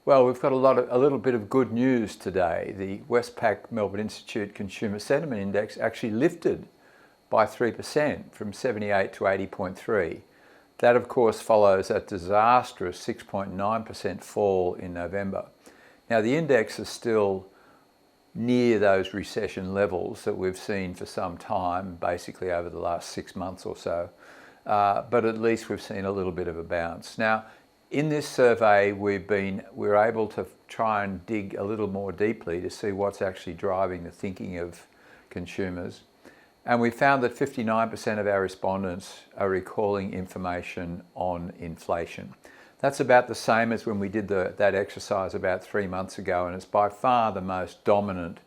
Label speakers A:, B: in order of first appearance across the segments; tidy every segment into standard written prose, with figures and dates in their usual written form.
A: Well, we've got a little bit of good news today. The Westpac Melbourne Institute Consumer Sentiment Index actually lifted by 3% from 78 to 80.3. That, of course, follows that disastrous 6.9% fall in November. Now, the index is still near those recession levels that we've seen for some time, basically over the last 6 months or so. But at least we've seen a little bit of a bounce. Now, in this survey, we're able to try and dig a little more deeply to see what's actually driving the thinking of consumers. And we found that 59% of our respondents are recalling information on inflation. That's about the same as when we did that exercise about 3 months ago, and it's by far the most dominant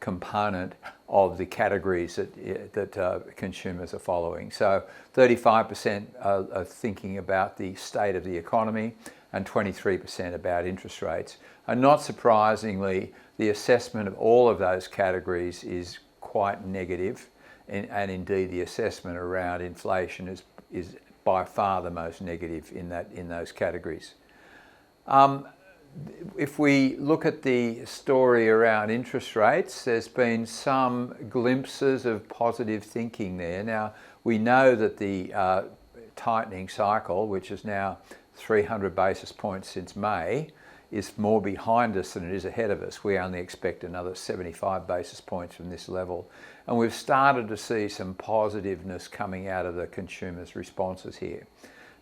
A: component of the categories that consumers are following. So 35% are thinking about the state of the economy and 23% about interest rates. And not surprisingly, the assessment of all of those categories is quite negative, and indeed the assessment around inflation is by far the most negative in those categories. If we look at the story around interest rates, there's been some glimpses of positive thinking there. Now, we know that the tightening cycle, which is now 300 basis points since May, is more behind us than it is ahead of us. We only expect another 75 basis points from this level. And we've started to see some positiveness coming out of the consumers' responses here.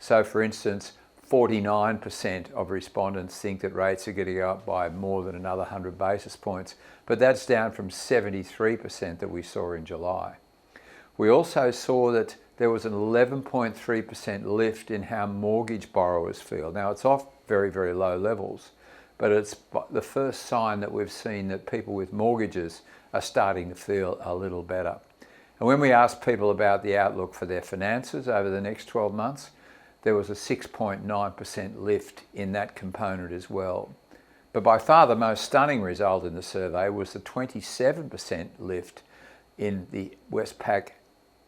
A: So, for instance, 49% of respondents think that rates are going to go up by more than another 100 basis points, but that's down from 73% that we saw in July. We also saw that there was an 11.3% lift in how mortgage borrowers feel. Now, it's off very, very low levels, but it's the first sign that we've seen that people with mortgages are starting to feel a little better. And when we asked people about the outlook for their finances over the next 12 months, there was a 6.9% lift in that component as well. But by far the most stunning result in the survey was the 27% lift in the Westpac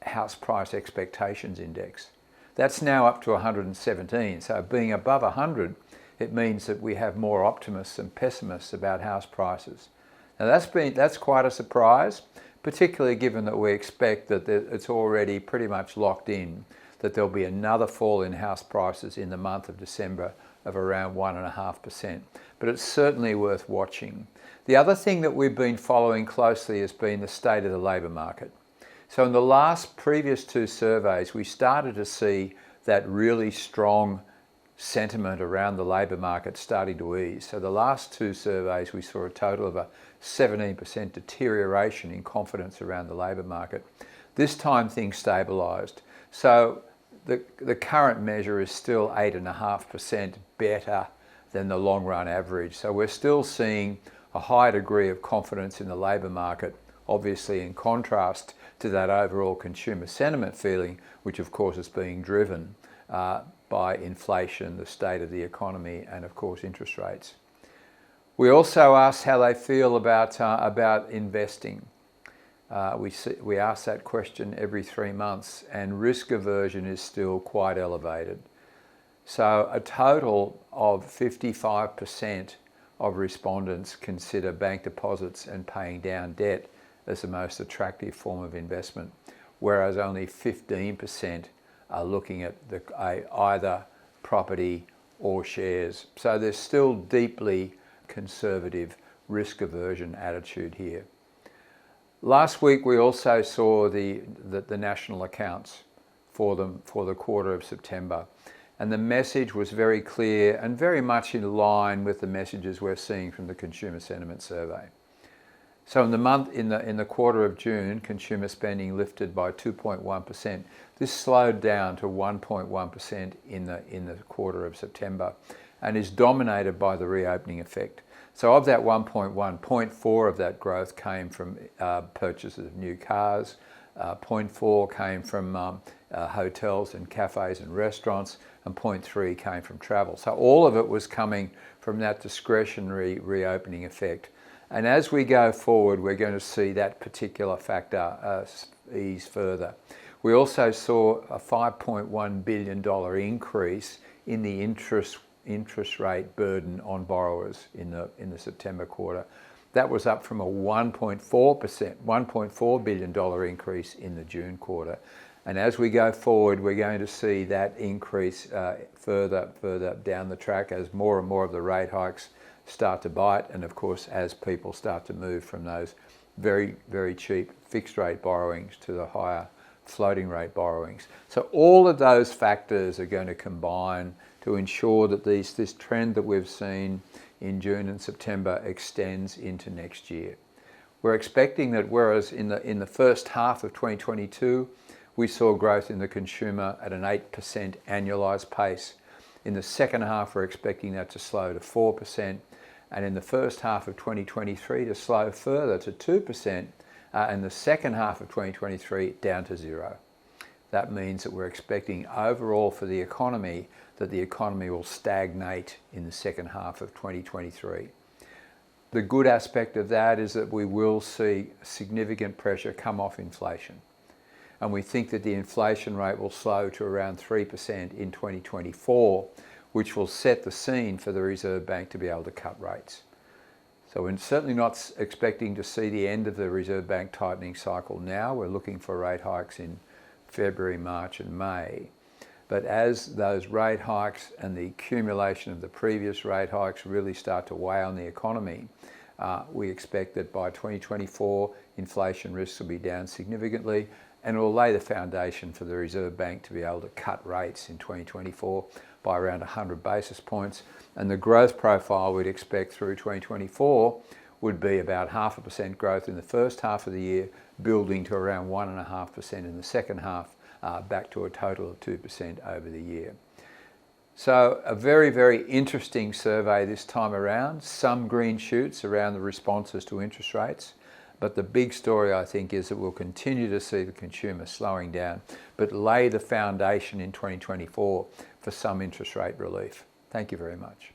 A: House Price Expectations Index. That's now up to 117. So being above 100, it means that we have more optimists and pessimists about house prices. Now that's quite a surprise, particularly given that we expect that it's already pretty much locked in that there'll be another fall in house prices in the month of December of around 1.5%. But it's certainly worth watching. The other thing that we've been following closely has been the state of the labour market. So in the previous 2 surveys, we started to see that really strong sentiment around the labour market starting to ease. So the last 2 surveys, we saw a total of a 17% deterioration in confidence around the labour market. This time things stabilised. So the current measure is still 8.5% better than the long run average. So we're still seeing a high degree of confidence in the labour market, obviously in contrast to that overall consumer sentiment feeling, which of course is being driven by inflation, the state of the economy, and of course interest rates. We also asked how they feel about investing. We ask that question every 3 months, and risk aversion is still quite elevated. So a total of 55% of respondents consider bank deposits and paying down debt as the most attractive form of investment, whereas only 15% are looking at either property or shares. So there's still deeply conservative risk aversion attitude here. Last week we also saw the national accounts for the quarter of September, and the message was very clear and very much in line with the messages we're seeing from the Consumer Sentiment Survey. So in the quarter of June, consumer spending lifted by 2.1%. This slowed down to 1.1% in the quarter of September, and is dominated by the reopening effect. So of that 1.1, 0.4 of that growth came from purchases of new cars, 0.4 came from hotels and cafes and restaurants, and 0.3 came from travel. So all of it was coming from that discretionary reopening effect. And as we go forward, we're going to see that particular factor ease further. We also saw a $5.1 billion increase in the interest rate burden on borrowers in the September quarter. That was up from a 1.4 billion dollar increase in the June quarter. And as we go forward, we're going to see that increase further down the track as more and more of the rate hikes start to bite, and of course as people start to move from those very, very cheap fixed rate borrowings to the higher floating rate borrowings. So all of those factors are going to combine to ensure that this trend that we've seen in June and September extends into next year. We're expecting that whereas in the first half of 2022 we saw growth in the consumer at an 8% annualised pace, in the second half we're expecting that to slow to 4%, and in the first half of 2023 to slow further to 2%, and the second half of 2023 down to 0. That means that we're expecting overall for the economy that the economy will stagnate in the second half of 2023. The good aspect of that is that we will see significant pressure come off inflation. And we think that the inflation rate will slow to around 3% in 2024, which will set the scene for the Reserve Bank to be able to cut rates. So we're certainly not expecting to see the end of the Reserve Bank tightening cycle now. We're looking for rate hikes in February, March and May. But as those rate hikes and the accumulation of the previous rate hikes really start to weigh on the economy, we expect that by 2024 inflation risks will be down significantly, and it will lay the foundation for the Reserve Bank to be able to cut rates in 2024 by around 100 basis points. And the growth profile we'd expect through 2024 would be about 0.5% growth in the first half of the year, building to around 1.5% in the second half, back to a total of 2% over the year. So a very, very interesting survey this time around. Some green shoots around the responses to interest rates. But the big story, I think, is that we'll continue to see the consumer slowing down, but lay the foundation in 2024 for some interest rate relief. Thank you very much.